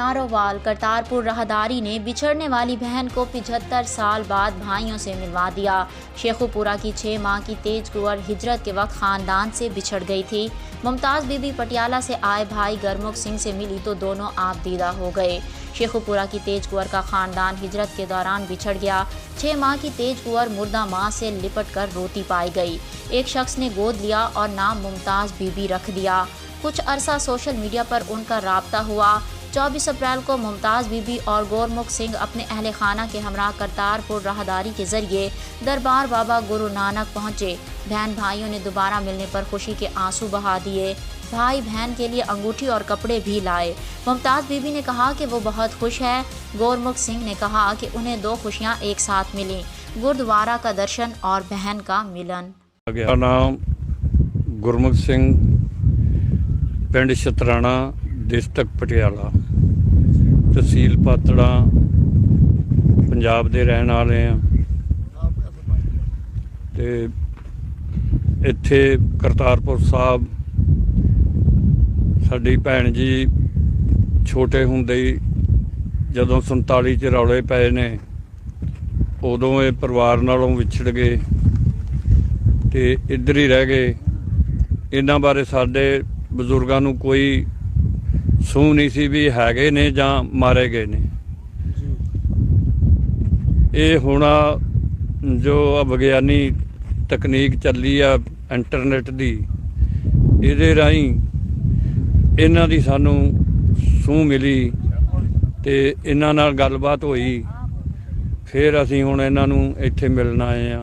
नारोवाल करतारपुर राहदारी ने बिछड़ने वाली बहन को 75 साल बाद भाइयों से मिलवा दिया। शेखुपुरा की 6 माह की तेज कुंवर हिजरत के वक्त खानदान से बिछड़ गई थी। मुमताज़ बीबी पटियाला से आए भाई गुरमुख सिंह से मिली तो दोनों आप दीदा हो गए। शेखुपुरा की तेज कुंवर का खानदान हिजरत के दौरान बिछड़ गया। 6 माह की तेज कुंवर मुर्दा माँ से लिपट कर रोती पाई गई। एक शख्स ने गोद लिया और नाम मुमताज़ बीबी रख दिया। कुछ अरसा सोशल मीडिया पर उनका राब्ता हुआ। 24 अप्रैल को मुमताज़ बीबी और गुरमुख सिंह अपने अहले खाना के हमरा करतारपुर राहदारी के जरिए दरबार बाबा गुरु नानक पहुँचे। बहन भाइयों ने दोबारा मिलने पर खुशी के आंसू बहा दिए। भाई बहन के लिए अंगूठी और कपड़े भी लाए। मुमताज़ बीबी ने कहा कि वो बहुत खुश है। गुरमुख सिंह ने कहा कि उन्हें 2 खुशियाँ एक साथ मिली, गुरुद्वारा का दर्शन और बहन का मिलन। मेरा नाम गुरमुख सिंह, पिंड शतराणा, डिस्ट्रिक्ट पटियाला, तहसील पातड़ा, पंजाब ਦੇ ਰਹਿਣ ਵਾਲੇ ਆ ਤੇ ਇੱਥੇ ਕਰਤਾਰਪੁਰ ਸਾਹਿਬ ਸਾਡੀ ਭੈਣ ਜੀ ਛੋਟੇ ਹੁੰਦੇ ਹੀ ਜਦੋਂ 47 ਚ ਰੌਲੇ ਪਏ ਨੇ ਉਦੋਂ ਇਹ ਪਰਿਵਾਰ ਨਾਲੋਂ ਵਿਛੜ ਗਏ ਤੇ ਇੱਧਰ ਹੀ ਰਹਿ ਗਏ। ਇਹਨਾਂ ਬਾਰੇ ਸਾਡੇ ਬਜ਼ੁਰਗਾਂ ਨੂੰ ਕੋਈ ਸੂਹ नहीं सी भी हैगे ने ਜਾਂ मारे गए ने। ये हुण जो विग्यानी तकनीक चली आ इंटरनेट दी, इहदे राहीं इन्हां दी सानू सूह मिली ते इन्हां नाल गलबात होई। फिर असीं हुण इन्हां नूं इत्थे मिलण आए आ।